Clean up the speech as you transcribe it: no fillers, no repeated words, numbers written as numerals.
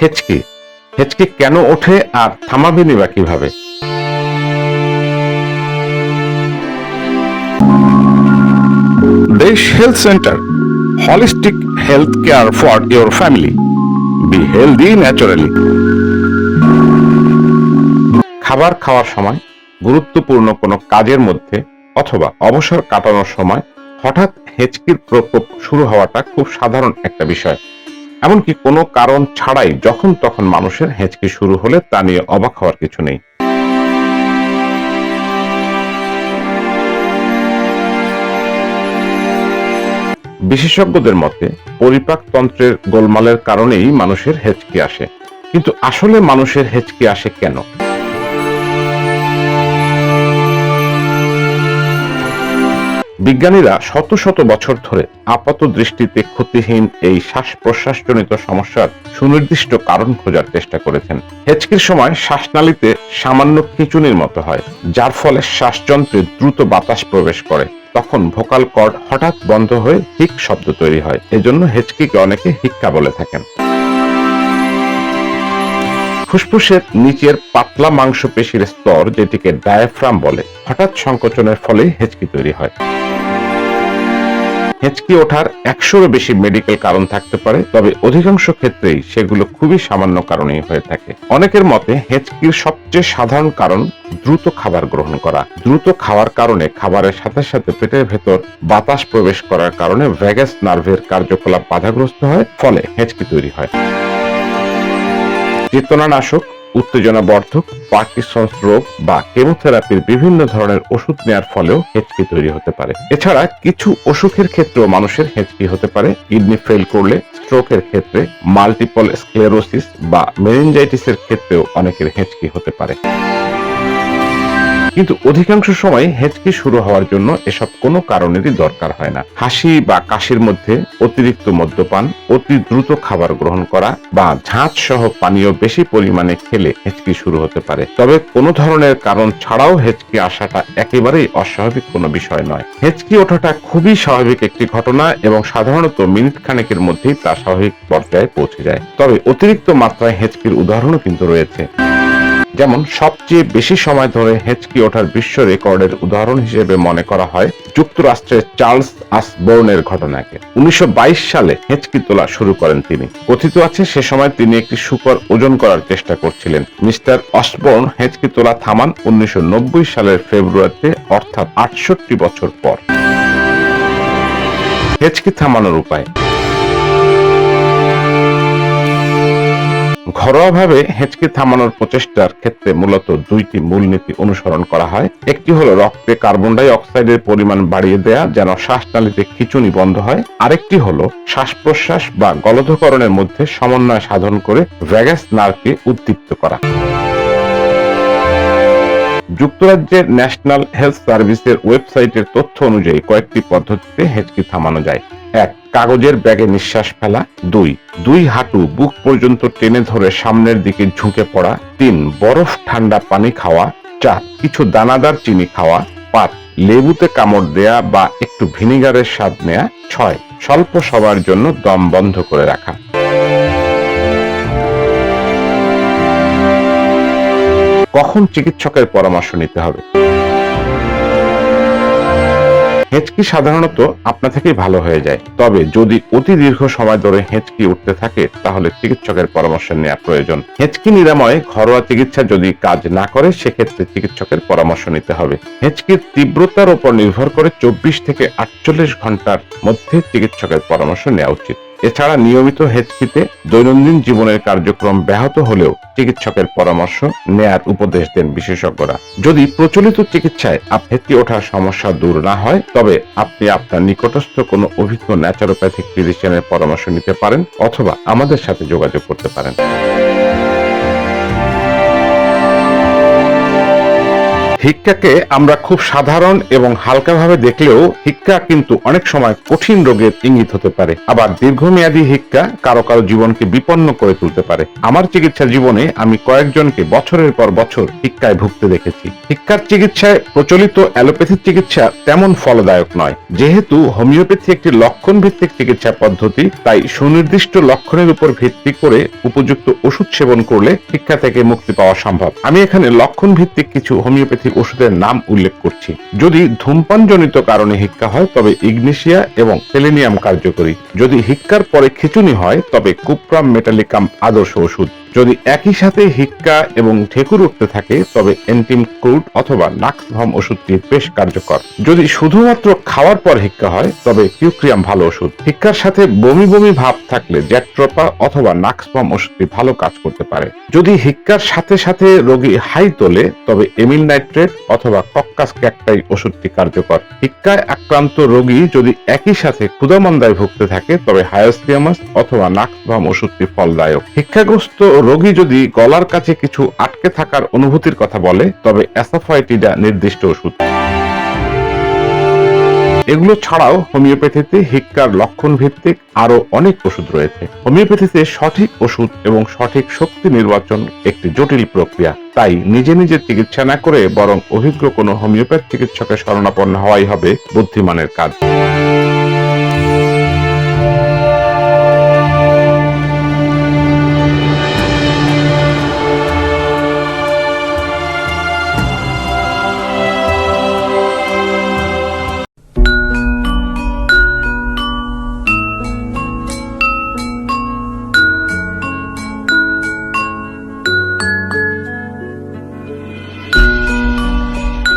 হেঁচকি হেঁচকি কেন ওঠে আর থামাবেনি বা কিভাবে? Desh Health Center, holistic health care for your family. Be healthy naturally. খাবার খাওয়ার সময়, গুরুত্বপূর্ণ কোনো কাজের মধ্যে অথবা অবসর কাটানোর সময় হঠাৎ হেঁচকির প্রকোপ শুরু হওয়াটা খুব সাধারণ একটা বিষয়। এমনকি কোনো কারণ ছাড়াই যখন তখন মানুষের হেঁচকি শুরু হলে তা নিয়ে অবাক হওয়ার কিছু নেই। বিশেষজ্ঞদের মতে পরিপাকতন্ত্রের গোলমালের কারণেই মানুষের হেঁচকি আসে। কিন্তু আসলে মানুষের হেঁচকি আসে কেন? বিজ্ঞানীরা শত শত বছর ধরে আপাত দৃষ্টিতে ক্ষতিহীন এই শ্বাস প্রশ্বাসজনিত সমস্যার সুনির্দিষ্ট কারণ খোঁজার চেষ্টা করেছেন। হেঁচকির সময় শ্বাসনালীতে সামান্য খিঁচুনির মতো হয়, যার ফলে শ্বাসযন্ত্রে দ্রুত বাতাস প্রবেশ করে। তখন ভোকাল কর্ড হঠাৎ বন্ধ হয়ে হিক শব্দ তৈরি হয়। এজন্য হেঁচকিকে অনেকে হিক্কা বলে থাকেন। ফুসফুসের নিচের পাতলা মাংসপেশির স্তর, যেটিকে ডায়াফ্রাম বলে, হঠাৎ সংকোচনের ফলে হেঁচকি তৈরি হয়। হেঁচকি ওঠার 100-এরও বেশি মেডিকেল কারণ থাকতে পারে, তবে অধিকাংশ ক্ষেত্রেই সেগুলো খুবই সামান্য কারণেই হয়ে থাকে। অনেকের মতে হেঁচকির সবচেয়ে সাধারণ কারণ দ্রুত খাবার গ্রহণ করা। দ্রুত খাওয়ার কারণে খাবারের সাথে সাথে পেটের ভেতর বাতাস প্রবেশ করার কারণে ভ্যাগাস নার্ভের কার্যকলাপ বাধাগ্রস্ত হয়, ফলে হেঁচকি তৈরি হয়। চেতনানাশক, উত্তেজনা বর্ধক, পার্কিনসন্স রোগ বা কেমোথেরাপির বিভিন্ন ধরনের ওষুধ নেয়ার ফলেও হেঁচকি তৈরি হতে পারে। এছাড়া কিছু অসুখের ক্ষেত্রেও মানুষের হেঁচকি হতে পারে। কিডনি ফেল করলে, স্ট্রোকের ক্ষেত্রে, মাল্টিপল স্ক্লেরোসিস বা মেনিনজাইটিসের ক্ষেত্রেও অনেকের হেঁচকি হতে পারে। কিন্তু অধিকাংশ সময় হেঁচকি শুরু হওয়ার জন্য এসব কোনো কারণেরই দরকার হয় না। হাসি বা কাশির মধ্যে, অতিরিক্ত মদ্যপান, অতি দ্রুত খাবার গ্রহণ করা বা ঝাঁজ সহ পানীয় বেশি পরিমাণে খেলে হেঁচকি শুরু হতে পারে। তবে কোনো ধরনের কারণ ছাড়াও হেঁচকি আসাটা একেবারেই অস্বাভাবিক কোনো বিষয় নয়। হেঁচকি ওঠাটা খুবই স্বাভাবিক একটি ঘটনা এবং সাধারণত মিনিট খানেকের মধ্যেই তা স্বাভাবিক পর্যায়ে পৌঁছে যায়। তবে অতিরিক্ত মাত্রায় হেঁচকির উদাহরণও কিন্তু রয়েছে। যেমন সবচেয়ে বেশি সময় ধরে হেঁচকি ওঠার বিশ্ব রেকর্ডের উদাহরণ হিসেবে মনে করা হয় যুক্তরাষ্ট্রের চার্লস আসবোর্নের ঘটনাকে। 1922 সালে হেঁচকি তোলা শুরু করেন তিনি। কথিত আছে সে সময় তিনি একটি শূকর ওজন করার চেষ্টা করছিলেন। মিস্টার অসবর্ন হেঁচকি তোলা থামান 1990 সালের ফেব্রুয়ারিতে, অর্থাৎ 68 বছর পর। হেঁচকি থামানোর উপায়। ঘরোয়াভাবে হেঁচকি থামানোর প্রচেষ্টার ক্ষেত্রে মূলত দুইটি মূলনীতি অনুসরণ করা হয়। একটি হলো রক্তে কার্বন ডাই অক্সাইডের পরিমাণ বাড়িয়ে দেয়া, যেন শ্বাসনালীতে খিঁচুনি বন্ধ হয়। আরেকটি হলো শ্বাস প্রশ্বাস বা গলধকরণের মধ্যে সমন্বয় সাধন করে ভ্যাগাস নার্ভকে উদ্দীপ্ত করা। যুক্তরাজ্যের ন্যাশনাল হেলথ সার্ভিসের ওয়েবসাইটের তথ্য অনুযায়ী কয়েকটি পদ্ধতিতে হেঁচকি থামানো যায়। 1. কাগজের ব্যাগে নিঃশ্বাস ফেলা। 2. দুই হাঁটু বুক পর্যন্ত টেনে ধরে সামনের দিকে ঝুঁকে পড়া। 3. বরফ ঠান্ডা পানি খাওয়া। 4. কিছু দানাদার চিনি খাওয়া। 5. লেবুতে কামড় দেয়া বা একটু ভিনিগারের স্বাদ নেয়া। 6. স্বল্প সময়ের জন্য দম বন্ধ করে রাখা। কখন চিকিৎসকের পরামর্শ নিতে হবে? হেঁচকি সাধারণত আপনা থেকেই ভালো হয়ে যায়, তবে যদি অতি দীর্ঘ সময় ধরে হেঁচকি উঠতে থাকে তাহলে চিকিৎসকের পরামর্শ নেওয়া প্রয়োজন। হেঁচকি নিরাময়ে ঘরোয়া চিকিৎসা যদি কাজ না করে, সেক্ষেত্রে চিকিৎসকের পরামর্শ নিতে হবে। হেঁচকির তীব্রতার উপর নির্ভর করে 24 থেকে 48 ঘন্টার মধ্যে চিকিৎসকের পরামর্শ নেওয়া উচিত। এছাড়া নিয়মিত হেঁচকিতে দৈনন্দিন জীবনের কার্যক্রম ব্যাহত হলেও চিকিৎসকের পরামর্শ নেয়ার উপদেশ দেন বিশেষজ্ঞরা। যদি প্রচলিত চিকিৎসায় হেঁচকি ওঠার সমস্যা দূর না হয়, তবে আপনি আপনার নিকটস্থ কোনো অভিজ্ঞ ন্যাচারোপ্যাথিক ফিজিশিয়ানের পরামর্শ নিতে পারেন অথবা আমাদের সাথে যোগাযোগ করতে পারেন। হিক্কাকে আমরা খুব সাধারণ এবং হালকাভাবে দেখলেও হিক্কা কিন্তু অনেক সময় কঠিন রোগের ইঙ্গিত হতে পারে। আবার দীর্ঘমেয়াদী হিক্কা কারো কারো জীবনকে বিপন্ন করে তুলতে পারে। আমার চিকিৎসা জীবনে আমি কয়েকজনকে বছরের পর বছর হিক্কায় ভুগতে দেখেছি। হিক্কার চিকিৎসায় প্রচলিত অ্যালোপ্যাথি চিকিৎসা তেমন ফলদায়ক নয়। যেহেতু হোমিওপ্যাথি একটি লক্ষণ ভিত্তিক চিকিৎসা পদ্ধতি, তাই সুনির্দিষ্ট লক্ষণের উপর ভিত্তি করে উপযুক্ত ওষুধ সেবন করলে হিক্কা থেকে মুক্তি পাওয়া সম্ভব। আমি এখানে লক্ষণ ভিত্তিক কিছু হোমিওপ্যাথি ওষুধের নাম উল্লেখ করছি। যদি ধূমপানজনিত কারণে হিক্কা হয় তবে ইগনেশিয়া এবং সেলেনিয়াম কার্যকরী। যদি হিক্কার পরে খিঁচুনি হয় তবে কুপ্রাম মেটালিকাম আদর্শ ওষুধ। যদি একই সাথে হিক্কা এবং ঢেকুর উঠতে থাকে তবে এন্টিম ক্রুড অথবা নাক্সভাম ওষুধটি বেশ কার্যকর। যদি শুধুমাত্র খাওয়ার পর হিক্কা হয় তবে কিউক্রিয়াম ভালো ওষুধ। হিক্কার সাথে বমি বমি ভাব থাকলে জ্যাট্রোপা অথবা নাক্সভাম ওষুধটি ভালো কাজ করতে পারে। যদি হিক্কার সাথে সাথে রোগী হাই তোলে তবে এমিল নাইট্রেট অথবা কক্কাস ক্যাকটাই ওষুধটি কার্যকর। হিক্কায় আক্রান্ত রোগী যদি একই সাথে ক্ষুধামন্দায় ভুগতে থাকে তবে হায়োস্টিয়ামাস অথবা নাক্সভাম ওষুধটি ফলদায়ক। হিক্কাগ্রস্ত রোগী যদি গলার কাছে কিছু আটকে থাকার অনুভূতির কথা বলে তবে অ্যাসাফাইটিডা নির্দিষ্ট ওষুধ। এগুলো ছাড়াও হোমিওপ্যাথিতে হিক্কার লক্ষণ ভিত্তিক আরো অনেক ওষুধ রয়েছে। হোমিওপ্যাথিতে সঠিক ওষুধ এবং সঠিক শক্তি নির্বাচন একটি জটিল প্রক্রিয়া। তাই নিজে নিজে চিকিৎসা না করে বরং অভিজ্ঞ কোনো হোমিওপ্যাথ চিকিৎসকের শরণাপন্ন হওয়াই হবে বুদ্ধিমানের কাজ।